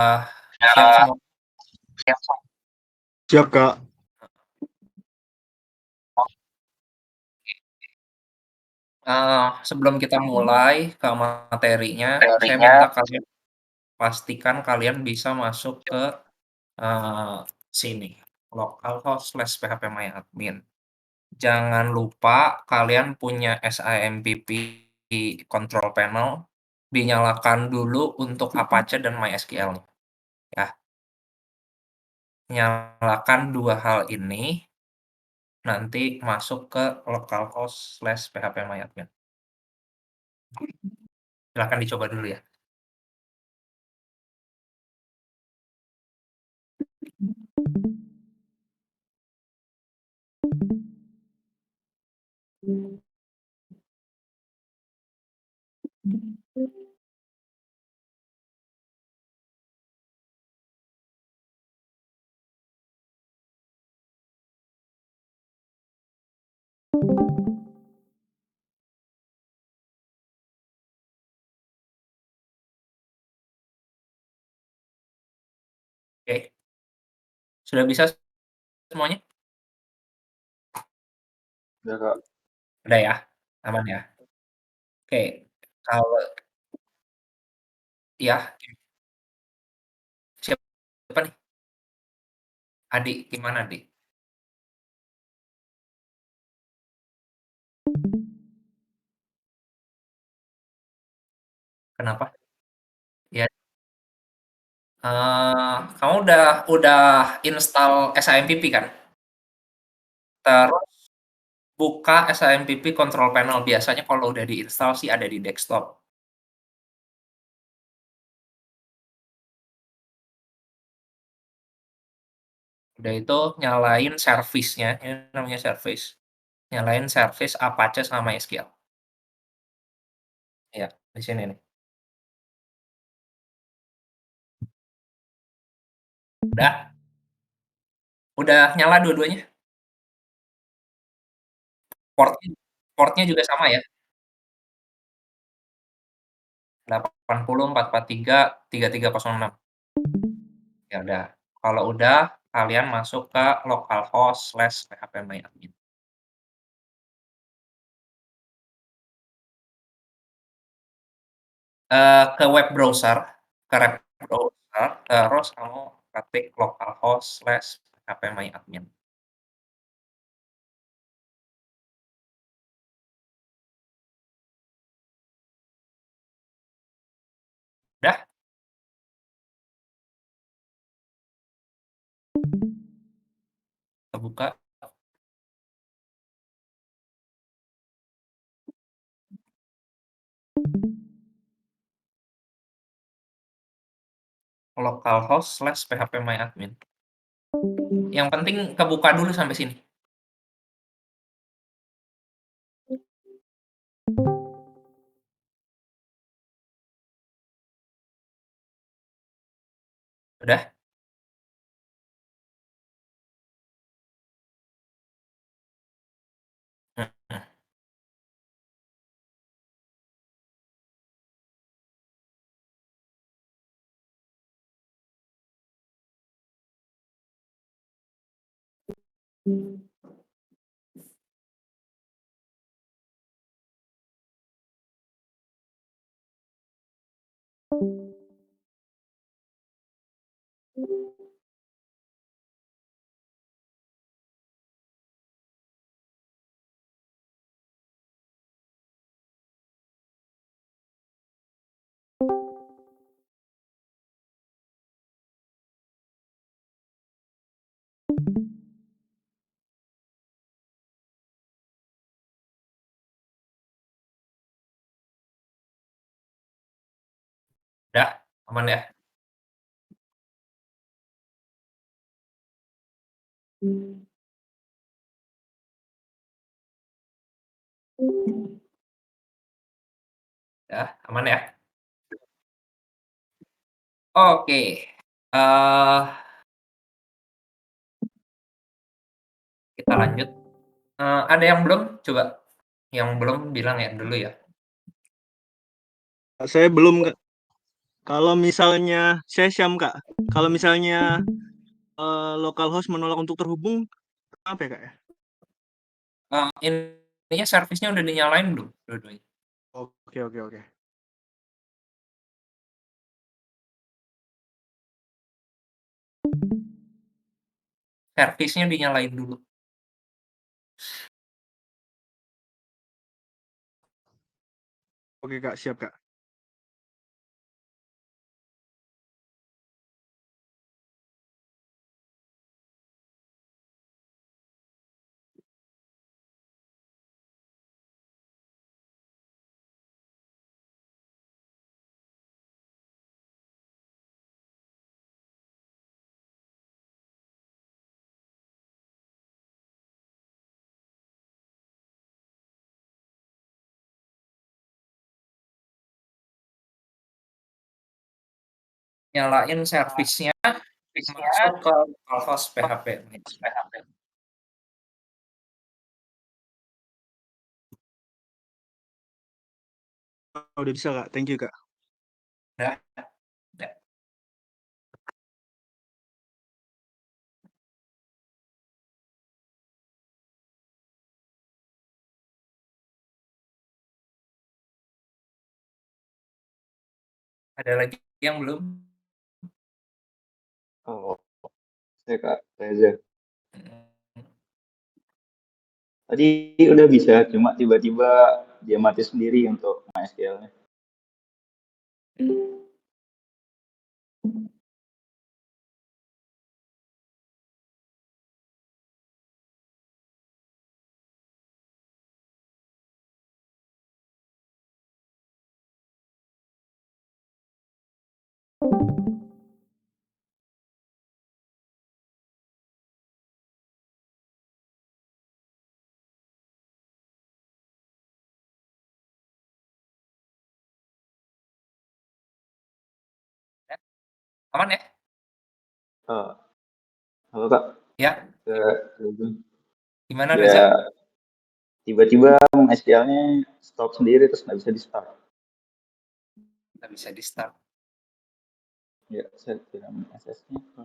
Siap semua? Siap, Kak. Sebelum kita mulai ke materinya, saya minta kalian pastikan kalian bisa masuk ke, eee, sini, localhost/phpMyAdmin. Jangan lupa kalian punya SIMPP control panel, dinyalakan dulu untuk Apache dan MySQL, ya. Nyalakan 2 hal ini, nanti masuk ke localhost/phpMyAdmin. Silahkan dicoba dulu ya. Oke, sudah bisa semuanya? Ya, Kak. Udah ya? Aman ya? Oke, kalau ya, siapa nih? Adik, gimana Adik? Kenapa? Ya, kamu udah install SIMPP kan? Terus buka SIMPP control panel, biasanya kalau udah diinstal sih ada di desktop. Udah itu nyalain service-nya, ini namanya service. Nyalain service Apache sama SQL. Ya, di sini nih. Udah? Udah nyala dua-duanya? Port-nya port-nya juga sama ya? 80.443.3306. Ya udah, kalau udah kalian masuk ke localhost/phpMyAdmin. Ke web browser, ke browser, terus kamu ketik localhost/phpMyAdmin. Udah? Kebuka localhost/phpMyAdmin. Yang penting kebuka dulu sampai sini. Udah? Mhm. Udah? Aman ya? Udah? Aman ya? Oke, kita lanjut. Ada yang belum? Coba, yang belum bilang ya dulu ya. Saya belum, Kak. Kalau misalnya saya Syam, Kak. Kalau misalnya localhost menolak untuk terhubung, apa ya, Kak, ya? Ininya servisnya udah dinyalain belum dua-duanya? Oke oke oke. Servisnya dinyalain dulu. Oke, Kak, siap, Kak. Nyalain servisnya, masuk ke localhost PHP. Oh, udah bisa, Kak. Thank you, Kak. Udah, udah. Ada lagi yang belum? Oh, saya Kak Reza. Mhm. Tadi udah bisa, cuma tiba-tiba dia mati sendiri untuk MySQL-nya. Aman ya? Oh, halo Kak, Ya, ke Reza. gimana Reza? Ya, tiba-tiba MySQL-nya stop sendiri terus nggak bisa di-start. Nggak bisa di-start. Ya, saya tidak SS-nya ke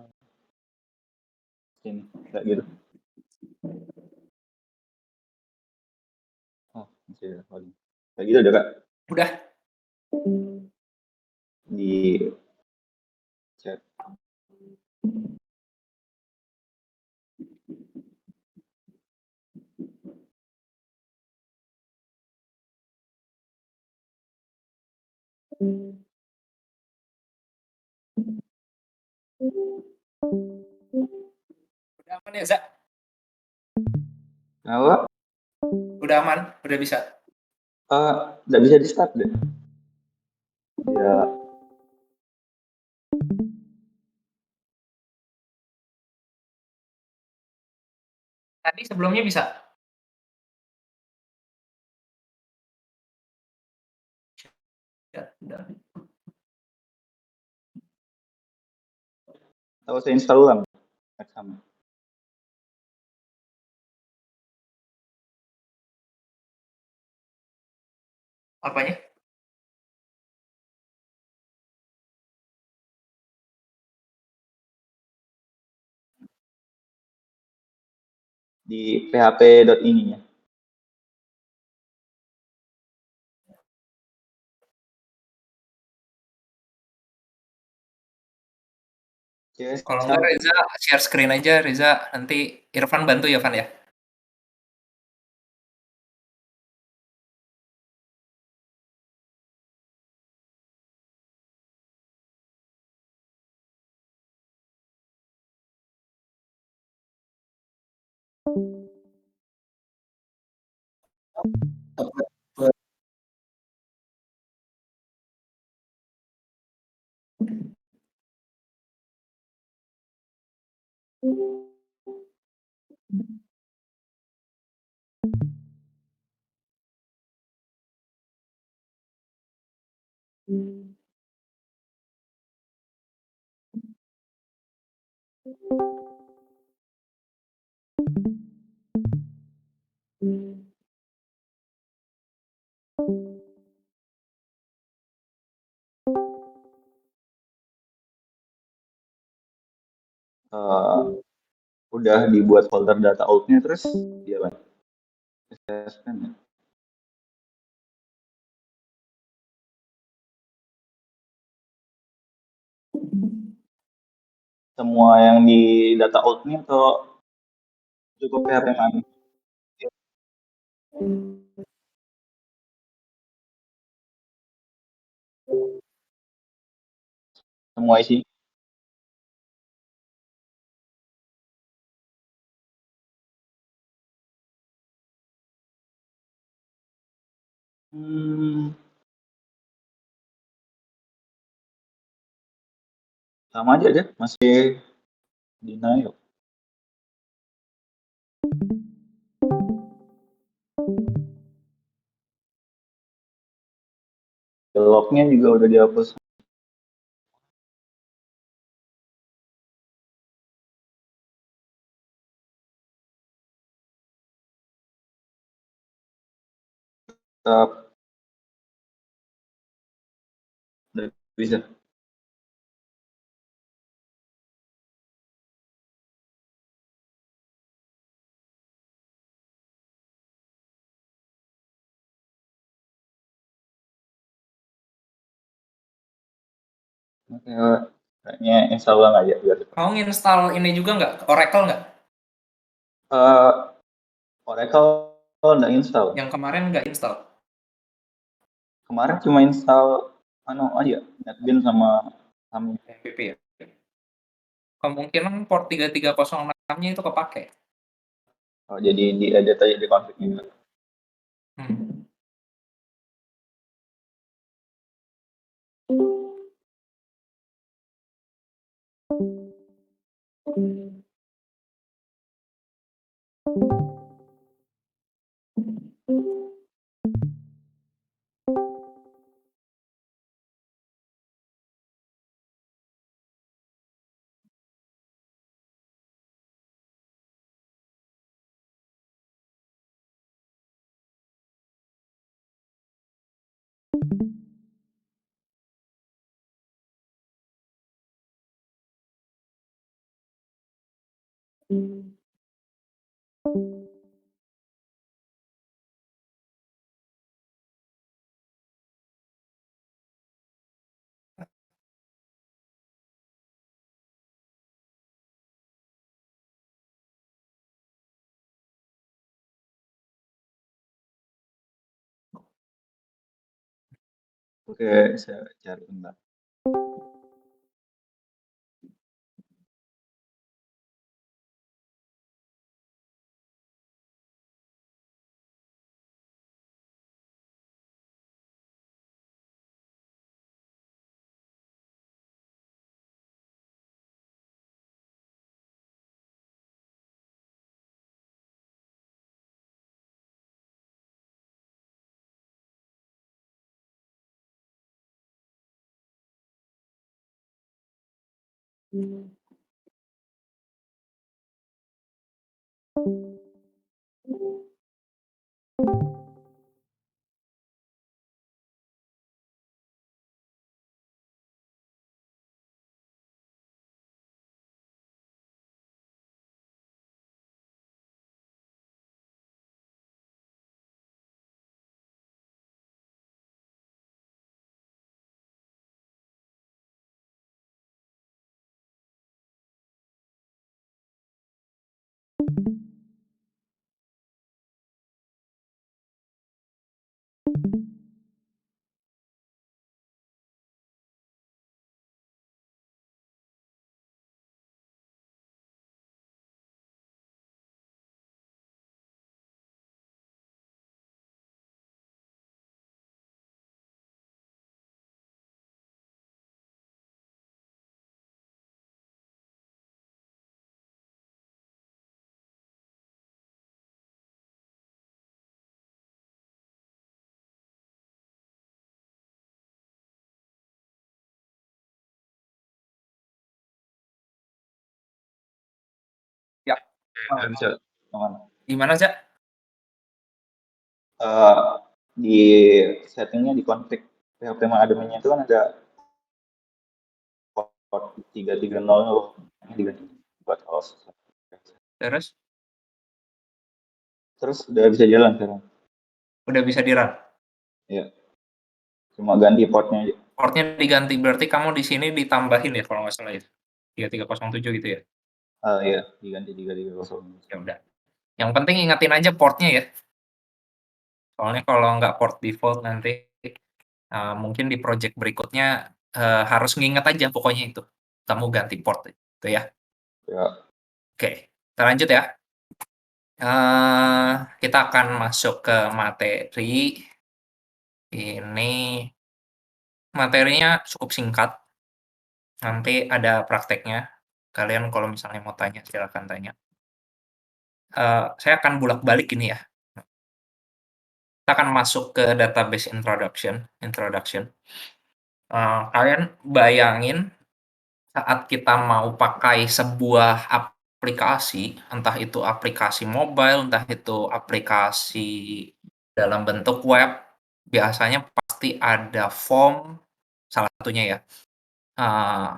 sini, kayak gitu. Oh, masih ada loading. Kayak gitu udah Kak, Udah, di chat. udah aman ya, Za? Kalau Udah aman? Udah bisa? nggak bisa di-start deh. Ya, Tadi sebelumnya bisa? Ya, udah. kalau saya install ulang, sama. Apanya? Di php.ini-nya. Oke, Kalau enggak sama. Reza share screen aja Reza, nanti Irfan bantu ya, Van ya? udah dibuat folder data out-nya terus dia suspend ya. Semua yang di data out-nya atau cukup PHP mana? Semua isi. Sama aja deh, masih denial. Lognya juga udah dihapus. Tetap udah bisa. Oke, kayaknya install ulang aja biar cepat. Kamu install ini juga nggak? Oracle nggak? Oracle nggak install. Yang kemarin nggak install? Kemarin cuma install aja, NetBeans sama MVP ya? Kemungkinan port 3306-nya itu kepake. Oh, jadi diedit aja di config-nya. Hmm. Oke, saya cari bentar. Ya. Nggak bisa. Mana? Gimana, Cak? Di settingnya di config PHP adminnya itu kan ada port 330 loh, diganti. localhost. Terus? Terus udah bisa jalan sekarang. Udah bisa di-run? Iya. Cuma ganti portnya aja. Portnya diganti, berarti kamu di sini ditambahin ya kalau nggak salah ya? 3307 gitu ya? Iya, diganti 3307. Ya udah. Yang penting ingetin aja portnya ya. Soalnya kalau nggak port default nanti, mungkin di project berikutnya, harus nginget aja pokoknya itu, kamu ganti port itu ya. Ya. Oke, kita lanjut ya. Kita akan masuk ke materi. Ini materinya cukup singkat, nanti ada prakteknya. Kalian kalau misalnya mau tanya, silakan tanya. Saya akan bolak-balik ini ya. Kita akan masuk ke database introduction. Kalian bayangin saat kita mau pakai sebuah aplikasi, entah itu aplikasi mobile, entah itu aplikasi dalam bentuk web, biasanya pasti ada form, salah satunya ya, eee,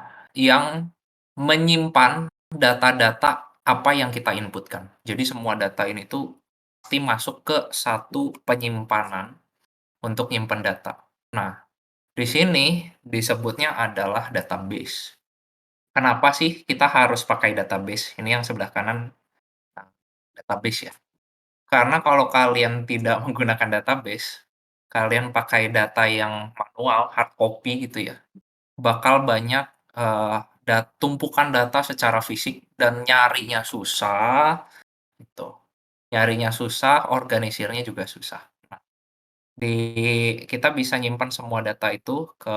yang menyimpan data-data apa yang kita inputkan. Jadi semua data ini tuh pasti masuk ke satu penyimpanan untuk nyimpen data. Nah, di sini disebutnya adalah database. Kenapa sih kita harus pakai database? Ini yang sebelah kanan, nah, database ya. Karena kalau kalian tidak menggunakan database, kalian pakai data yang manual, hard copy gitu ya, bakal banyak, tumpukan data secara fisik dan nyarinya susah, gitu. Nyarinya susah, organisirnya juga susah. Nah, kita bisa nyimpan semua data itu ke,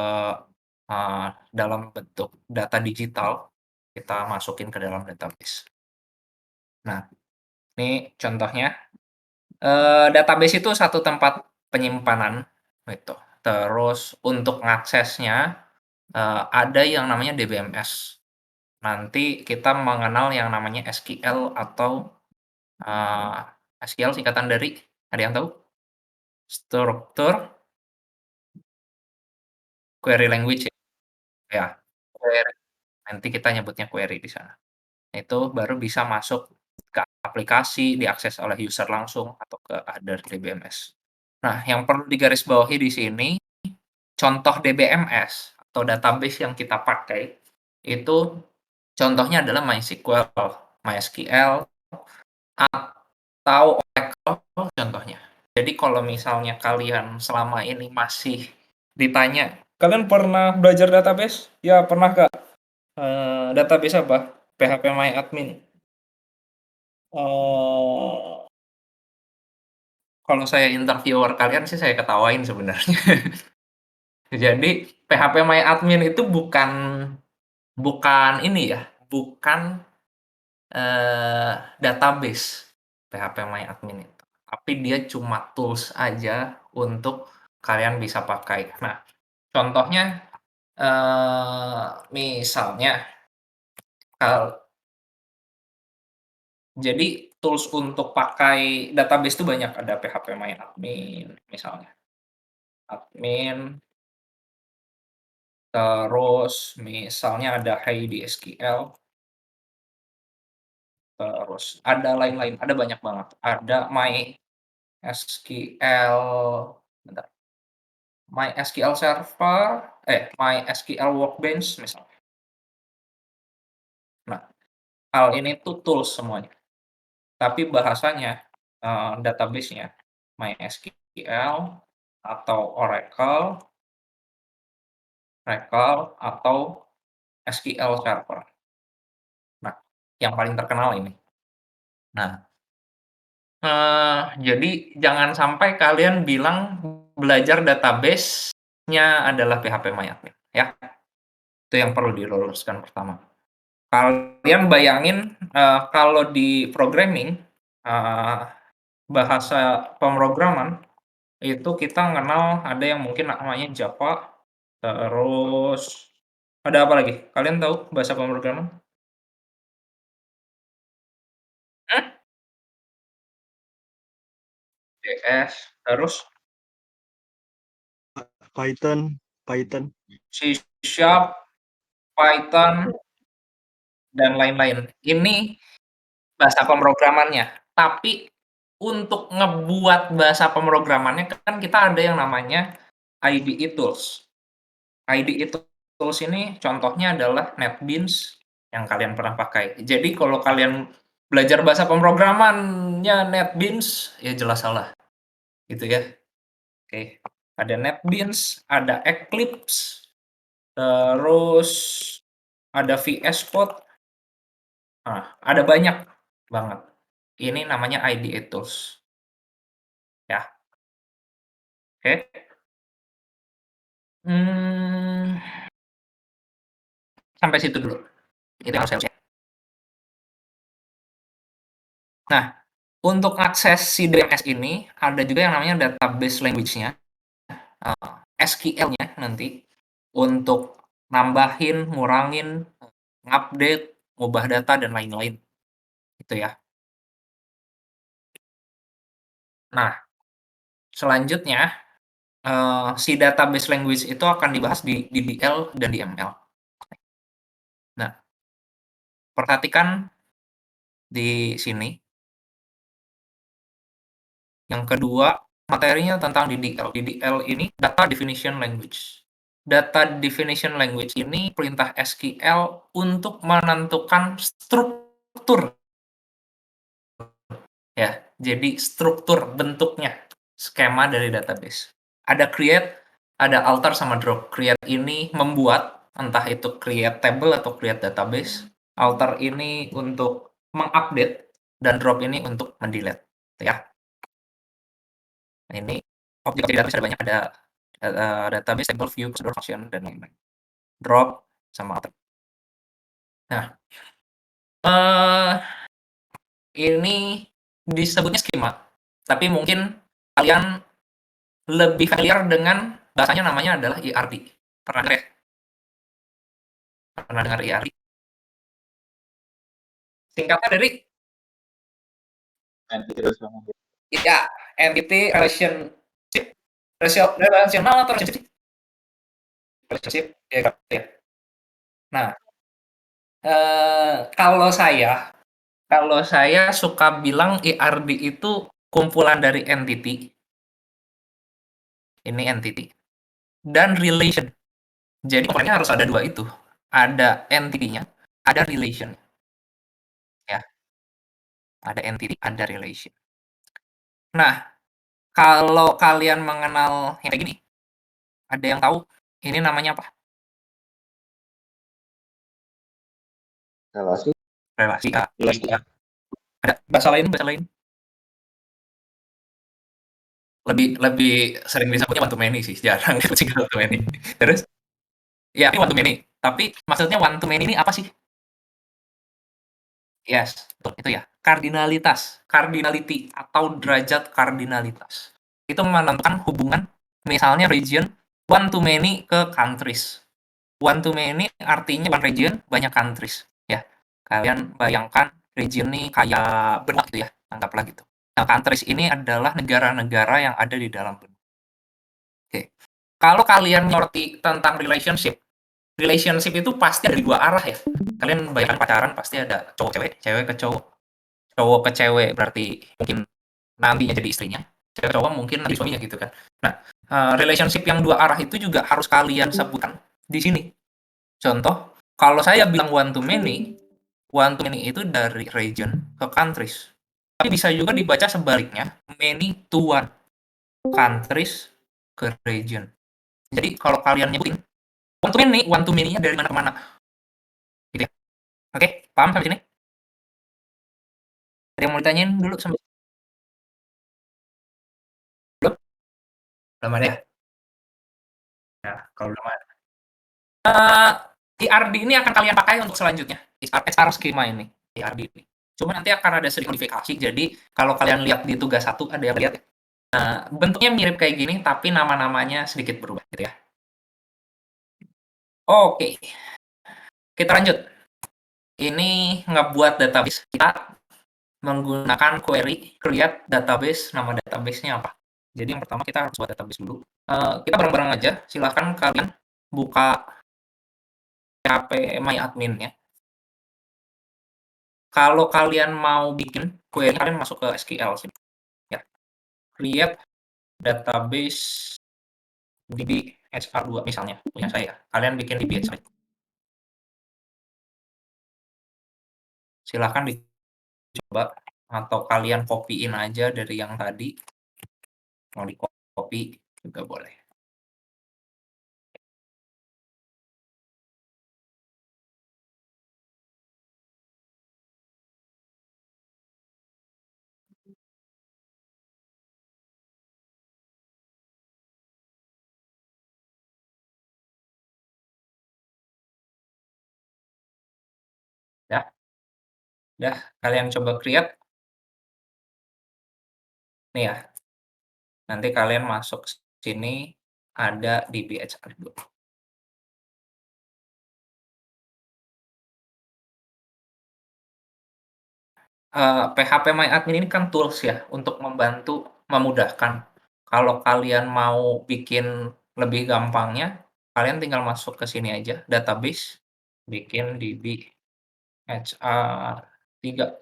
dalam bentuk data digital, kita masukin ke dalam database. Nah, ini contohnya, database itu satu tempat penyimpanan, gitu. Terus untuk ngaksesnya, ada yang namanya DBMS. Nanti kita mengenal yang namanya SQL atau, eee, SQL singkatan dari, ada yang tahu? Struktur Query Language ya? Ya, query, nanti kita nyebutnya query di sana. Itu baru bisa masuk ke aplikasi, diakses oleh user langsung atau ke other DBMS. Nah, yang perlu digarisbawahi di sini, contoh DBMS atau database yang kita pakai, itu contohnya adalah MySQL atau Oracle contohnya. Jadi kalau misalnya kalian selama ini masih ditanya, "Kalian pernah belajar database?" "Ya, pernah, Kak." Database apa? PHP MyAdmin. Oh, kalau saya interviewer kalian sih saya ketawain sebenarnya. Jadi PHP MyAdmin itu bukan bukan ini ya, bukan, database PHP MyAdmin itu, tapi dia cuma tools aja untuk kalian bisa pakai. Nah, contohnya, misalnya jadi tools untuk pakai database itu banyak, ada PHP MyAdmin misalnya, admin, terus misalnya ada HeyDSQL, terus ada lain-lain, ada banyak banget. Ada MySQL, bentar, MySQL Server, MySQL Workbench misalnya. Nah, hal ini tuh tools semuanya, tapi bahasanya, database-nya MySQL atau Oracle atau SQL Server. Nah, yang paling terkenal ini. Nah, jadi jangan sampai kalian bilang belajar database-nya adalah PHP MyAdmin, ya. Itu yang perlu diluruskan pertama. Kalian bayangin, kalau di programming, eee, bahasa pemrograman, itu kita kenal ada yang mungkin namanya Java, terus ada apa lagi? Kalian tahu bahasa pemrograman? Mmm? JS, terus Python. C# Python, dan lain-lain. Ini bahasa pemrogramannya, tapi untuk ngebuat bahasa pemrogramannya kan kita ada yang namanya IDE tools. IDE tools ini contohnya adalah NetBeans yang kalian pernah pakai. Jadi kalau kalian belajar bahasa pemrogramannya NetBeans, ya jelas salah, gitu ya. Oke, ada NetBeans, ada Eclipse, terus ada VS Code, ada banyak banget. Ini namanya IDE tools, ya, oke. Mmm, Sampai situ dulu, itu yang harus saya. Nah, untuk akses si DMS ini, ada juga yang namanya database language-nya, SQL-nya nanti, untuk nambahin, ngurangin, ngupdate, ngubah data, dan lain-lain, gitu ya. Nah, selanjutnya, si database language itu akan dibahas di DDL dan di ML. Nah, perhatikan di sini. Yang kedua, materinya tentang DDL. DDL ini Data Definition Language. Data Definition Language ini perintah SQL untuk menentukan struktur, ya. Jadi struktur bentuknya, skema dari database. Ada create, ada alter, sama drop. Create ini membuat, entah itu create table atau create database. Alter ini untuk mengupdate, dan drop ini untuk mendelete, ya. Nah, ini objek database ada banyak, ada database, table, view, procedure, function, dan lain-lain. Drop sama alter. Nah, ini disebutnya skema, tapi mungkin kalian lebih familiar dengan bahasanya, namanya adalah IRD. Pernah dengar ya? Pernah dengar IRD? Singkatnya dari Entity relationship. ya, Entity Relationship. Relasional atau relationship? Relationship, ya. Nah, kalau saya suka bilang IRD itu kumpulan dari entity, ini entity, dan relation. Jadi komponennya harus ada dua itu, ada entity-nya, ada relation, ya. Ada entity, ada relation. Nah, kalau kalian mengenal yang kayak gini, ada yang tahu ini namanya apa? Relasi. Relasi. Relasi. Ada bahasa lain? Lebih sering disebutnya one to many sih, jarang disebut single to many. Terus, ya ini one to many, tapi maksudnya one to many ini apa sih? Yes, betul, itu ya, kardinalitas, cardinality atau derajat kardinalitas. Itu menentukan hubungan, misalnya region, one to many ke countries. One to many artinya one region, banyak countries, ya. Kalian bayangkan region nih kayak benua gitu ya, anggaplah gitu. Nah, countries ini adalah negara-negara yang ada di dalam benua. Oke. Kalau kalian ngerti tentang relationship, relationship itu pasti ada di dua arah ya. Kalian bayangkan pacaran pasti ada cowok cewek, cewek ke cowok ke cewek berarti mungkin nantinya jadi istrinya, cewek cowok mungkin nanti suaminya gitu kan. Nah, relationship yang dua arah itu juga harus kalian sebutkan di sini. Contoh, kalau saya bilang one to many itu dari region ke countries. Tapi bisa juga dibaca sebaliknya, many to one, countries ke region. Jadi kalau kalian nyebutin one to many-nya dari mana ke mana. Gitu ya. Oke, paham sampai sini? Ada yang mau ditanyain dulu sampai belum? Belum ada ya? Nah, kalau belum ada. IRD ini akan kalian pakai untuk selanjutnya. HR schema ini, IRD ini. Cuma nanti akan ada sedikit modifikasi. Jadi kalau kalian lihat di tugas 1 ada yang lihat. Bentuknya mirip kayak gini, tapi nama-namanya sedikit berubah, gitu ya. Oke, kita lanjut. Ini ngebuat database kita menggunakan query create database. Nama database-nya apa? Jadi yang pertama kita harus buat database dulu. Kita bareng-bareng aja. Silahkan kalian buka PHP MyAdmin ya. Kalau kalian mau bikin query, kalian masuk ke SQL sih, ya. Create database DB HR2 misalnya, punya saya. Kalian bikin DB HR. Silahkan dicoba, atau kalian copy-in aja dari yang tadi. Mau di-copy juga boleh. Ya, udah kalian coba create. Nih ya, nanti kalian masuk sini, ada DB HR2. PHP MyAdmin ini kan tools ya, untuk membantu, memudahkan. Kalau kalian mau bikin lebih gampangnya, kalian tinggal masuk ke sini aja, database, bikin DB HR3.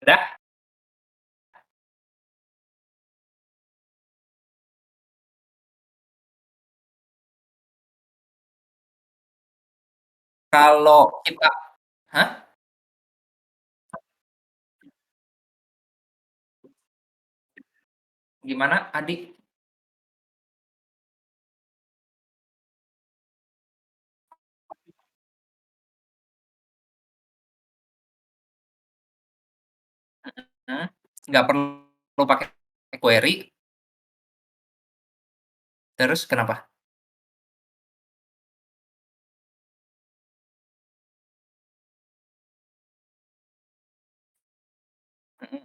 Udah? Kalau kita hah? Gimana, Adik? Mhm, nggak perlu pakai query, terus kenapa? Mhm,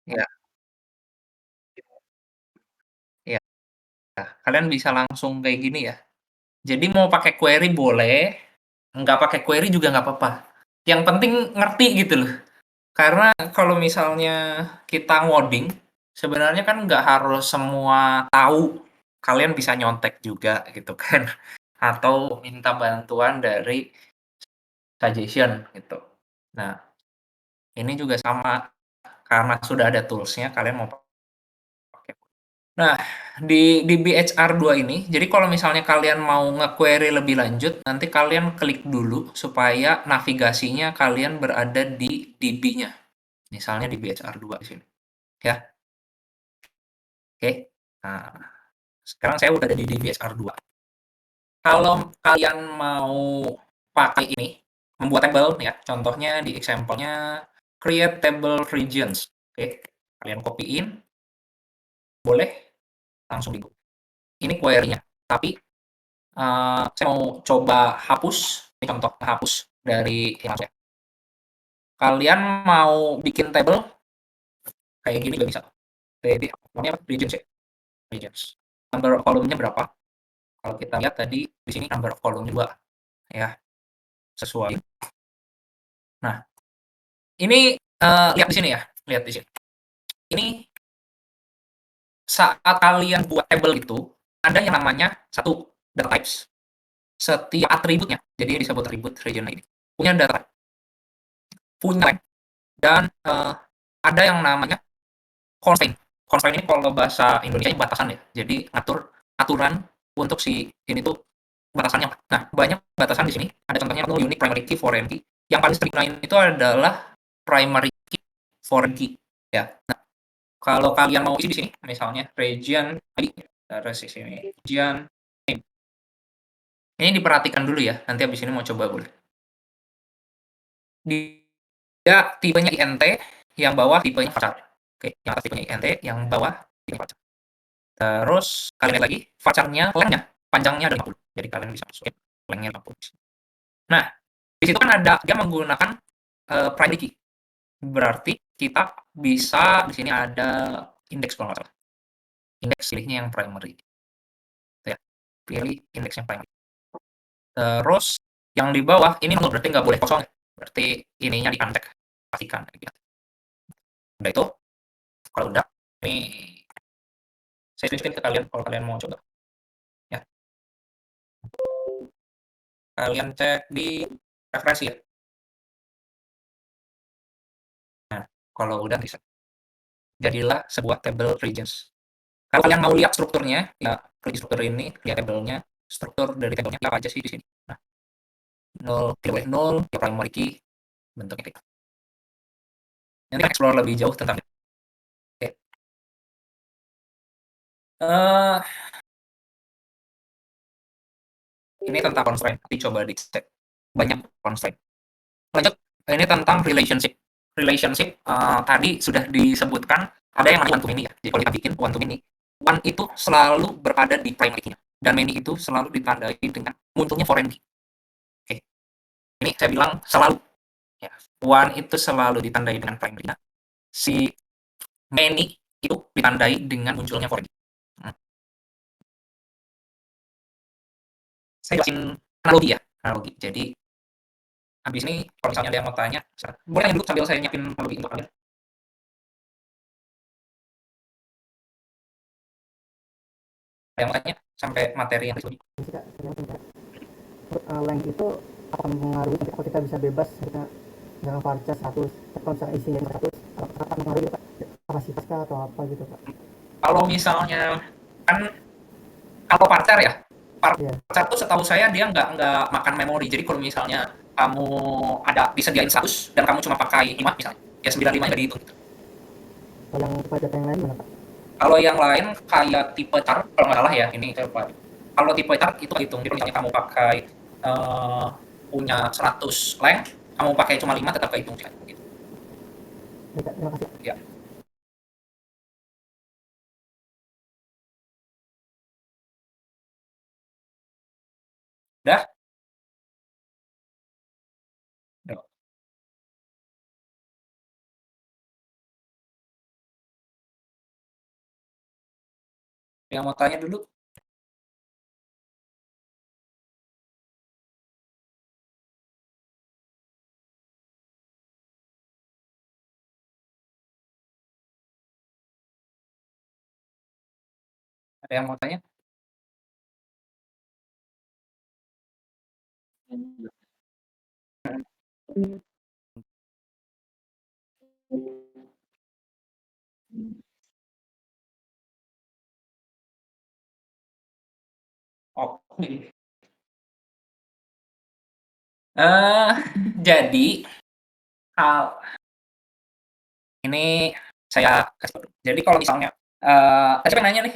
iya iya, kalian bisa langsung kayak gini ya. Jadi mau pakai query boleh, nggak pakai query juga nggak apa-apa. Yang penting ngerti gitu loh. Karena kalau misalnya kita ngoding, sebenarnya kan nggak harus semua tahu. Kalian bisa nyontek juga gitu kan, atau minta bantuan dari suggestion gitu. Nah, ini juga sama, karena sudah ada tools-nya, kalian mau pakai. Nah, di BHR2 ini, jadi kalau misalnya kalian mau nge-query lebih lanjut, nanti kalian klik dulu supaya navigasinya kalian berada di DB-nya. Misalnya di BHR2 di sini, ya. Oke. Nah, sekarang saya udah ada di BHR2. Kalau kalian mau pakai ini, membuat tabel ya, contohnya di example-nya create table regions. Oke, kalian copy-in, boleh langsung di ini query-nya. Tapi saya mau coba hapus, ini contoh hapus dari yang saya. Kalian mau bikin table kayak gini juga bisa. Namanya apa? Regions ya, regions. Number of column-nya berapa? Kalau kita lihat tadi di sini number of column 2 ya, sesuai. Nah, ini lihat di sini ya, lihat di sini. Ini saat kalian buat table itu ada yang namanya satu data types. Setiap atributnya, jadi disebut atribut region ID, punya data, punya rank, dan ada yang namanya constraint. Constraint ini kalau bahasa Indonesia batasan ya. Jadi ngatur aturan untuk si ini tuh batasannya. Nah, banyak batasan di sini. Ada contohnya no unique primary key foreign key. Yang paling strict lain itu adalah primary key foreign key ya. Nah, kalau kalian mau isi di sini misalnya region ID, terus di sini region name. Ini diperhatikan dulu ya. Nanti habis ini mau coba boleh. Dia tipenya INT, yang bawah tipenya varchar. Oke, yang atas tipenya INT, yang bawah tipenya varchar. Terus kalian lihat lagi varchar-nya, length-nya, panjangnya ada 50. Jadi kalian bisa masukin length-nya 50. Nah, di situ kan ada dia menggunakan primary key. Berarti kita bisa di sini ada indeks kalau nggak salah. Indeks pilihnya yang primary. Itu ya. pilih indeksnya primary. Terus yang di bawah ini null, berarti nggak boleh kosong, berarti ininya di-uncheck, pastikan gitu. Udah itu, kalau udah, ini saya screen ke kalian kalau kalian mau coba. Ya. Kalian cek di referensi ya. Nah, kalau udah bisa. Jadilah sebuah table regions. Kalau kalian mau lihat strukturnya, ya klik struktur ini, lihat tabelnya, struktur dari tabelnya apa aja sih di sini. Nah, 0, tidak boleh 0, ya primary key, bentuknya kayak gitu. Nanti kita explore lebih jauh tentang itu. Oke. Ini tentang constraint, nanti coba dicek. Banyak constraint. Lanjut, ini tentang relationship. Relationship tadi sudah disebutkan, ada yang namanya one to many ya. Jadi kalau kita bikin one to many, one itu selalu berada di primary key-nya, dan many itu selalu ditandai dengan munculnya foreign key. Oke. Ini saya bilang selalu. Ya. One itu selalu ditandai dengan primary key. Si many itu ditandai dengan munculnya foreign key. Saya jelasin analogi ya, analogi. Jadi habis ini kalau misalnya ada yang mau tanya, boleh nanya dulu sambil saya nyiapin analogi untuk kalian. Ada yang mau tanya sampai materi yang disebut. Length itu akan mempengaruhi nanti kalau kita bisa bebas kita dengan varchar 100, kalau misalnya isinya 100 akan mempengaruhi kapasitas atau apa gitu Pak? Kalau misalnya kan kalau parcer ya, parcer tuh setahu saya dia nggak makan memori. Jadi kalau misalnya kamu ada disediain 100 dan kamu cuma pakai 5 misalnya, ya 95 jadi itu. Kalau yang varchar yang lain mana Pak? Kalau yang lain kayak tipe chart, kalau nggak salah ya, ini saya lupa. Kalau tipe chart itu hitung, jadi misalnya kamu pakai punya 100 length, kamu pakai cuma 5 tetap kehitung gitu. Terima kasih. Ya. Udah? Udah. Yang mau tanya dulu? Ada yang mau tanya? Oh. Jadi ini saya kasih tahu. Jadi kalau misalnya siapa yang nanya nih?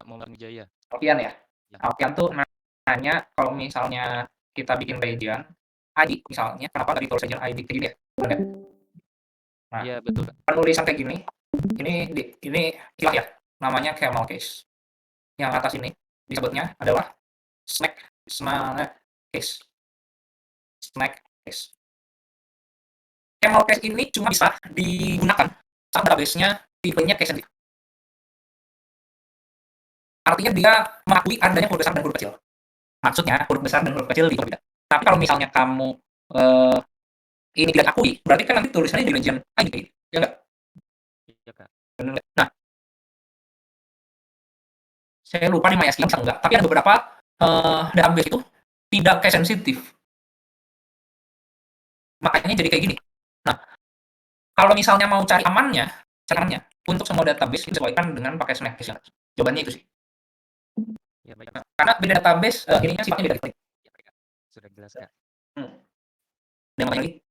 Maulana Wijaya. Alfian ya? Ya. Alfian tuh nanya kalau misalnya kita bikin region ID misalnya, kenapa nggak ditulis region ID kayak gini ya? Benar. Nah, Iya, betul. penulisan kayak gini, ini istilah ya, namanya camel case. Yang atas ini disebutnya adalah snack case. Snack case. Camel case ini cuma bisa digunakan saat database-nya tipenya case sensitive. Artinya dia mengakui adanya huruf besar dan huruf kecil. Maksudnya huruf besar dan huruf kecil itu beda. Tapi kalau misalnya kamu ini tidak akui, berarti kan nanti tulisannya di region ID, ya nggak? Iya, Kak. Benar nggak? Nah, saya lupa nih MySQL bisa nggak, tapi ada beberapa database itu tidak case sensitif. Makanya jadi kayak gini. Nah, kalau misalnya mau cari amannya, caranya untuk semua database disesuaikan dengan pakai snack case. Jawabannya itu sih. Ya, baik. Nah, karena beda database ininya sifatnya beda. Ya, baik, Kak. Sudah jelas, Kak. Ada yang mau tanya lagi?